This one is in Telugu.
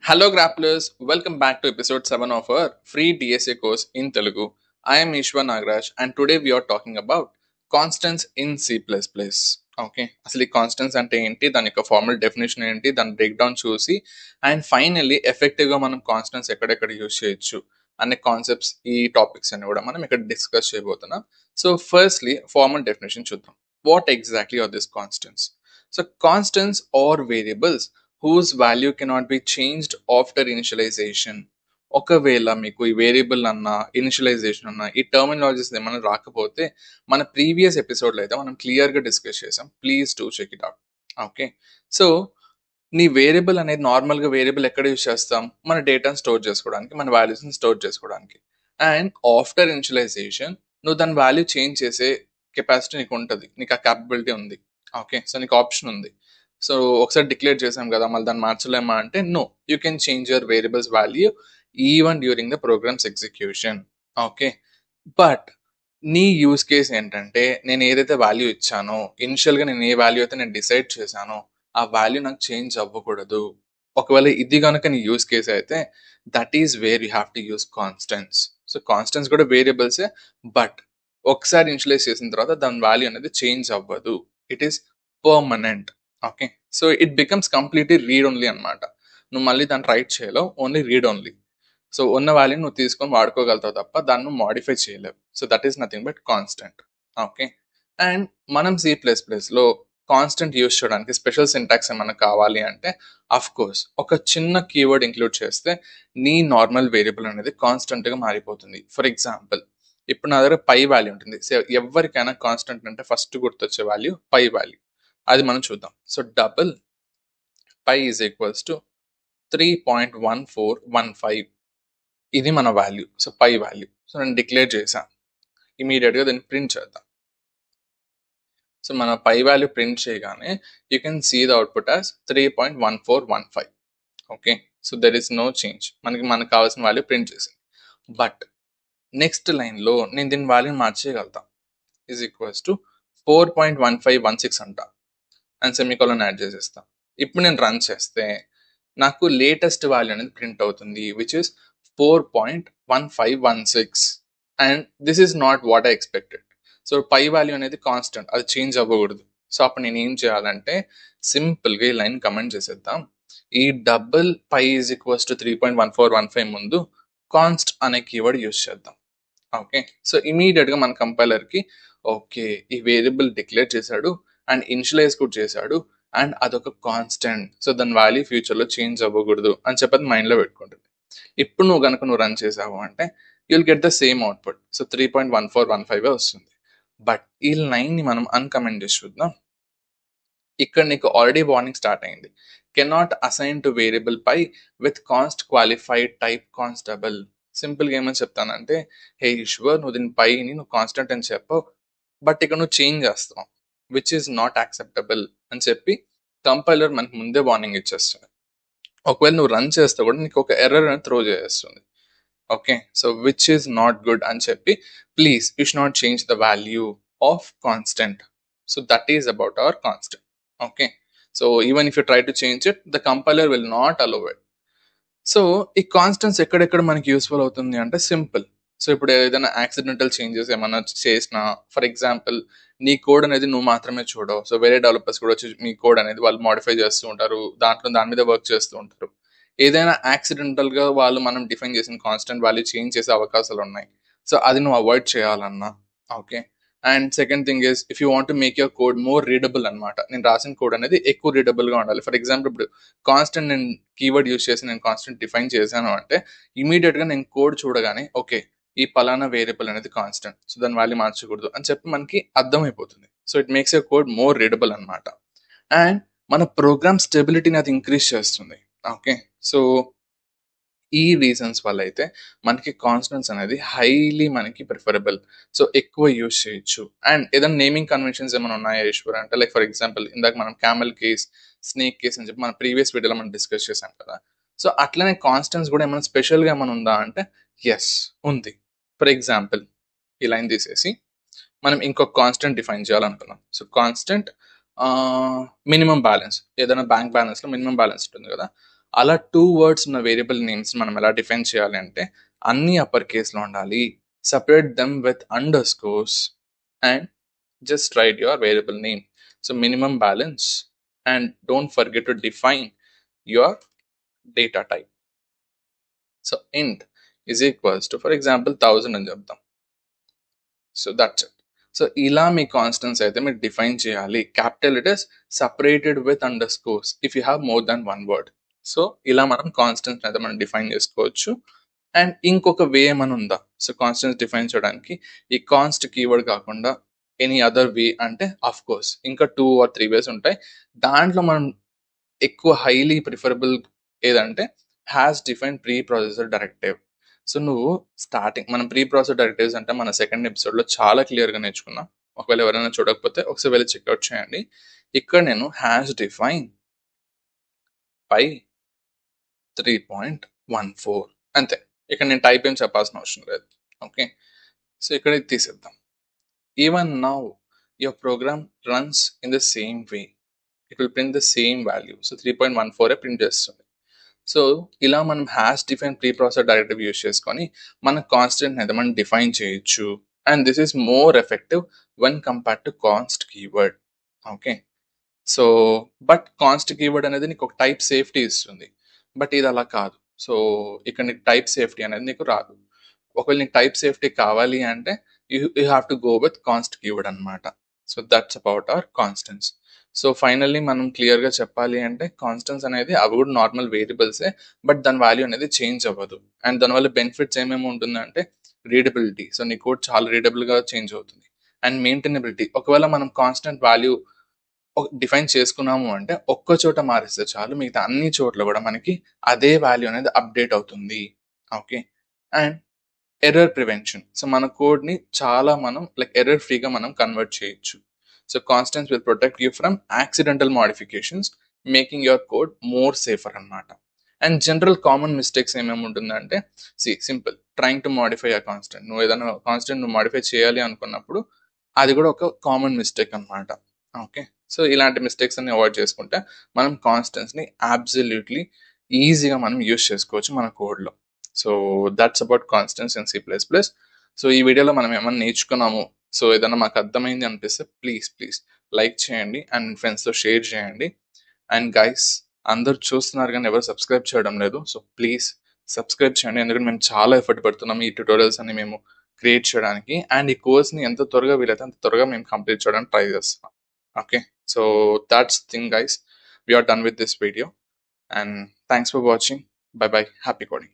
Hello grapplers, welcome back to episode 7 of our free DSA course in Telugu. I am Ishwar Nagraj and today we are talking about constants in C++. Okay, అసలు ఈ కాన్స్టెంట్స్ అంటే ఏంటి, దాని యొక్క ఫార్మల్ డెఫినేషన్ ఏంటి, దాని బ్రేక్ డౌన్ చూసి అండ్ ఫైనల్లీ ఎఫెక్టివ్గా మనం కాన్స్టెంట్స్ ఎక్కడెక్కడ యూజ్ చేయొచ్చు అనే కాన్సెప్ట్స్, ఈ టాపిక్స్ అన్ని కూడా మనం ఇక్కడ డిస్కస్ చేయబోతున్నాం. సో ఫస్ట్లీ ఫార్మల్ డెఫినేషన్ చూద్దాం. What exactly are this constants? So constants are variables whose value cannot be changed after initialization. ఒకవేళ మీకు ఈ వేరియబుల్ అన్న ఇనిషియలైజేషన్ అన్న ఈ టర్మినాలజీస్ ఏమైనా రాకపోతే మన ప్రీవియస్ ఎపిసోడ్లో అయితే మనం క్లియర్గా డిస్కస్ చేసాం. Please to check it out. Okay, so నీ వేరియబుల్ అనేది నార్మల్గా వేరియబుల్ ఎక్కడ యూజ్ చేస్తాం? మన డేటాను స్టోర్ చేసుకోవడానికి, మన వాల్యూస్ని స్టోర్ చేసుకోవడానికి. అండ్ ఆఫ్టర్ ఇనిషియలైజేషన్ నువ్వు దాని వాల్యూ చేంజ్ చేసే కెపాసిటీ నీకు ఉంటుంది, నీకు ఆ క్యాపబిలిటీ ఉంది. ఓకే, సో నీకు ఆప్షన్ ఉంది. సో ఒకసారి డిక్లేర్ చేసాం కదా, మళ్ళీ దాన్ని మార్చలేమా అంటే no, you can change your variables value even during the programs execution. Okay, but నీ యూస్ కేస్ ఏంటంటే నేను ఏదైతే వాల్యూ ఇచ్చానో, ఇనిషియల్గా నేను ఏ వాల్యూ అయితే నేను డిసైడ్ చేశానో ఆ వాల్యూ నాకు చేంజ్ అవ్వకూడదు. ఒకవేళ ఇది కనుక నీ యూస్ కేస్ అయితే that is where you have to use constants. So constants కూడా వేరియబుల్సే, బట్ ఒకసారి ఇనిషియలైజ్ చేసిన తర్వాత దాని వాల్యూ అనేది చేంజ్ అవ్వదు. It is permanent. Okay, so it becomes completely read only అనమాట. నువ్వు మళ్ళీ దాన్ని రైట్ చేయలేవు, ఓన్లీ రీడ్ ఓన్లీ. సో ఉన్న వాల్యూ నువ్వు తీసుకొని వాడుకోగలుగుతావు తప్ప దాన్ని నువ్వు మాడిఫై చేయలేవు. So that is nothing but constant. Okay, and మనం C++లో కాన్స్టెంట్ యూస్ చేయడానికి స్పెషల్ సింటాక్స్ ఏమైనా కావాలి అంటే అఫ్ కోర్స్ ఒక చిన్న కీవర్డ్ ఇంక్లూడ్ చేస్తే నీ నార్మల్ వేరియబుల్ అనేది కాన్స్టెంట్గా మారిపోతుంది. ఫర్ ఎగ్జాంపుల్, ఇప్పుడు నా దగ్గర పై వాల్యూ ఉంటుంది. సో ఎవరికైనా కాన్స్టెంట్ అంటే ఫస్ట్ గుర్తొచ్చే వాల్యూ పై వాల్యూ. అది మనం చూద్దాం. So double pi is equals to 3.1415. ఇది మన value. So pi value. So నేను డిక్లేర్ చేశాను. ఇమీడియట్గా దీన్ని ప్రింట్ చేద్దాం. సో మన పై వాల్యూ ప్రింట్ చేయగానే you can see the output as 3.1415. Okay, so there is no change. మనకు కావాల్సిన వాల్యూ ప్రింట్ చేసింది. బట్ నెక్స్ట్ లైన్లో నేను దీని వాల్యూని మార్చేయగలుగుతా. ఈజ్ ఈక్వల్స్ టు 4.1516 అంట అండ్ సెమికోలన్ యాడ్ చేసేస్తా. ఇప్పుడు నేను రన్ చేస్తే నాకు లేటెస్ట్ వాల్యూ అనేది ప్రింట్ అవుతుంది, which is 4.1516. And this is not what I expected. So pi value అనేది కాన్స్టెంట్, అది చేంజ్ అవ్వకూడదు. సో అప్పుడు నేను ఏం చేయాలంటే సింపుల్గా ఈ లైన్ కమెంట్ చేసేద్దాం. ఈ double pi is equals to 3.1415 ముందు కాన్స్ట్ అనే కీవర్డ్ యూస్ చేద్దాం. ఓకే, సో ఇమీడియట్గా మన కంపైలర్కి ఓకే ఈ వేరియబుల్ డిక్లేర్ చేశాడు అండ్ ఇనిషియలైజ్ కూడా చేశాడు అండ్ అదొక కాన్స్టెంట్, సో దాని వాల్యూ ఫ్యూచర్లో చేంజ్ అవ్వకూడదు అని చెప్పి మైండ్లో పెట్టుకుంటుంది. ఇప్పుడు నువ్వు రన్ చేసావు అంటే you'll get the same output. So 3.1415 వస్తుంది. బట్ ఈ లైన్ని మనం అన్కమెంట్ చేసి చూద్దాం. ఇక్కడ నీకు ఆల్రెడీ వార్నింగ్ స్టార్ట్ అయింది. Cannot assign to variable pi with const qualified type const double. సింపుల్గా ఏమని చెప్తానంటే, హే ఈశ్వర్, నువ్వు దీని పైని నువ్వు కాన్స్టెంట్ అని చెప్పవు, బట్ ఇక్కడ నువ్వు చేంజ్ చేస్తావు, విచ్ ఈస్ నాట్ యాక్సెప్టబుల్ అని చెప్పి కంపైలర్ మనకు ముందే వార్నింగ్ ఇచ్చేస్తుంది. ఒకవేళ నువ్వు రన్ చేస్తే కూడా నీకు ఒక ఎర్రర్ అని త్రో చేస్తుంది. Okay, so which is not good అని చెప్పి please you should not change the value of constant. So that is about our constant. Okay, so even if you try to change it, the compiler will not allow it. So ఈ కాన్స్టెంట్స్ ఎక్కడెక్కడ మనకి యూస్ఫుల్ అవుతుంది అంటే సింపుల్. సో ఇప్పుడు ఏదైనా యాక్సిడెంటల్ చేంజెస్ ఏమైనా చేసినా, ఫర్ ఎగ్జాంపుల్ నీ కోడ్ అనేది నువ్వు మాత్రమే చూడవు, సో వేరే డెవలపర్స్ కూడా వచ్చి మీ కోడ్ అనేది వాళ్ళు మోడిఫై చేస్తూ ఉంటారు, దాని మీద వర్క్ చేస్తూ ఉంటారు. ఏదైనా యాక్సిడెంటల్గా వాళ్ళు మనం డిఫైన్ చేసిన కాన్స్టెంట్ వాల్యూ చేంజ్ చేసే అవకాశాలు ఉన్నాయి. సో అది నువ్వు అవాయిడ్ చేయాలన్నా. Okay, and second thing is if you want to make your code more readable అనమాట, నేను రాసిన కోడ్ అనేది ఎక్కువ రీడబుల్గా ఉండాలి. ఫర్ ఎగ్జాంపుల్ ఇప్పుడు కాన్స్టెంట్ నేను కీవర్డ్ యూస్ చేసి నేను కాన్స్టెంట్ డిఫైన్ చేశాను అంటే ఇమీడియట్గా నేను కోడ్ చూడగానే ఓకే ఈ పలానా వేరియబుల్ అనేది కాన్స్టెంట్, సో దాని వాల్యూ మార్చకూడదు అని చెప్పి మనకి అర్థమైపోతుంది. So it makes your code more readable అనమాట. అండ్ మన ప్రోగ్రామ్ స్టెబిలిటీని అది ఇంక్రీజ్ చేస్తుంది. ఓకే, సో ఈ రీజన్స్ వల్ల అయితే మనకి కాన్స్టెంట్స్ అనేది హైలీ మనకి ప్రిఫరబుల్. సో ఎక్కువ యూజ్ చేయొచ్చు. అండ్ ఏదైనా నేమింగ్ కన్వెన్షన్స్ ఏమైనా ఉన్నాయా ఈశ్వర్ అంటే, లైక్ ఫర్ ఎగ్జాంపుల్ ఇందాక మనం క్యామెల్ కేస్, స్నేక్ కేస్ అని చెప్పి మన ప్రీవియస్ వీడియోలో మనం డిస్కస్ చేసాం కదా. సో అట్లనే కాన్స్టెంట్స్ కూడా ఏమైనా స్పెషల్గా ఏమైనా ఉందా అంటే ఎస్ ఉంది. ఫర్ ఎగ్జాంపుల్ ఈ లైన్ తీసేసి మనం ఇంకొక కాన్స్టెంట్ డిఫైన్ చేయాలనుకున్నాం. సో కాన్స్టెంట్ మినిమం బ్యాలెన్స్, ఏదైనా బ్యాంక్ బ్యాలెన్స్లో మినిమం బ్యాలెన్స్ ఉంటుంది కదా, అలా 2 వర్డ్స్ ఉన్న వేరియబుల్ నేమ్స్ మనం ఎలా డిఫైన్ చేయాలి అంటే అన్ని అప్పర్ కేస్లో ఉండాలి, separate them with under scores and just write your variable name. So minimum balance, and don't forget to define your data type. So int is equals to, for example, 1000 అని చెప్తాం. So that's it. సో ఇలా మీ కాన్స్టెంట్స్ అయితే మీరు డిఫైన్ చేయాలి. Capital letters separated with under scores if you have more than one word. So ఇలా మనం కాన్స్టెంట్స్ అయితే మనం డిఫైన్ చేసుకోవచ్చు. అండ్ ఇంకొక వే ఏమైనా ఉందా? సో కాన్స్టెంట్స్ డిఫైన్ చేయడానికి ఈ కాన్స్ట్ కీవర్డ్ కాకుండా ఎనీ అదర్ వే అంటే ఆఫ్ కోర్స్ ఇంకా 2 or 3 వేస్ ఉంటాయి. దాంట్లో మనం ఎక్కువ హైలీ ప్రిఫరబుల్ ఏదంటే has define pre processor directive. So నువ్వు మనం ప్రీ ప్రాసెసర్ డైరెక్టివ్స్ అంటే మన సెకండ్ ఎపిసోడ్లో చాలా క్లియర్గా నేర్చుకున్నాం. ఒకవేళ ఎవరైనా చూడకపోతే ఒకసారి వెళ్ళి చెక్అవుట్ చేయండి. ఇక్కడ నేను హ్యాస్ డిఫైన్ పై 3.14 అంతే. ఇక్కడ నేను టైప్ ఏం చెప్పాల్సిన అవసరం లేదు. ఓకే, సో ఇక్కడ ఇది తీసేద్దాం. Even now, your program runs in the same way. It will print the same value. So 3.14 print చేస్తుంది. సో ఇలా మనం hash define pre processor directive use చేసుకొని మన కాన్స్టెంట్ అయితే మనం డిఫైన్ చేయొచ్చు. And this is more effective when compared to const keyword. Okay, so but const keyword అనేది నీకు ఒక టైప్ సేఫ్టీ ఇస్తుంది, బట్ ఇది అలా కాదు. సో ఇక్కడ నీకు టైప్ సేఫ్టీ అనేది నీకు రాదు. ఒకవేళ నీకు టైప్ సేఫ్టీ కావాలి అంటే you have to go with const keyword అనమాట. So that's about our constants. So finally మనం క్లియర్గా చెప్పాలి అంటే కాన్స్టెంట్స్ అనేది అవి కూడా నార్మల్ వేరియబుల్సే, బట్ దాని వాల్యూ అనేది చేంజ్ అవ్వదు. అండ్ దానివల్ల బెనిఫిట్స్ ఏమేమి ఉంటుందంటే రీడబిలిటీ. సో నీ కోడ్ చాలా రీడబుల్గా చేంజ్ అవుతుంది. And maintainability. ఒకవేళ మనం కాన్స్టెంట్ వాల్యూ డిఫైన్ చేసుకున్నాము అంటే ఒక్క చోట మారిస్తే చాలు, మిగతా అన్ని చోట్ల కూడా మనకి అదే వాల్యూ అనేది అప్డేట్ అవుతుంది. Okay, and error prevention. So మన కోడ్ని చాలా మనం ఎర్రర్ ఫ్రీగా మనం కన్వర్ట్ చేయొచ్చు. So constants will protect you from accidental modifications, making your code more safer అనమాట. అండ్ జనరల్ కామన్ మిస్టేక్స్ ఏమేమి ఉంటుందంటే simple trying to modify a constant. నువ్వు ఏదైనా కాన్స్టెంట్ నువ్వు మాడిఫై చేయాలి అనుకున్నప్పుడు అది కూడా ఒక కామన్ మిస్టేక్ అనమాట. ఓకే, సో ఇలాంటి మిస్టేక్స్ అన్ని అవాయిడ్ చేసుకుంటే మనం కాన్స్టెంట్స్ని అబ్సల్యూట్లీ ఈజీగా మనం యూస్ చేసుకోవచ్చు మన కోడ్లో. So that's about constants in C++. So ఈ వీడియోలో మనం ఏమైనా నేర్చుకున్నాము, సో ఏదైనా మాకు అర్థమైంది అనిపిస్తే ప్లీజ్ లైక్ చేయండి అండ్ ఫ్రెండ్స్తో షేర్ చేయండి. అండ్ గైస్, అందరు చూస్తున్నారు కానీ ఎవరు సబ్స్క్రైబ్ చేయడం లేదు. సో ప్లీజ్ సబ్స్క్రైబ్ చేయండి, ఎందుకంటే మేము చాలా ఎఫర్ట్ పెడుతున్నాము ఈ ట్యూటోరియల్స్ అన్ని మేము క్రియేట్ చేయడానికి. అండ్ ఈ కోర్స్ని ఎంత త్వరగా వీలైతే అంత త్వరగా మేము కంప్లీట్ చేయడానికి ట్రై చేస్తున్నాం. Okay, so that's thing guys, we're done with this video and thanks for watching. Bye bye. Happy coding.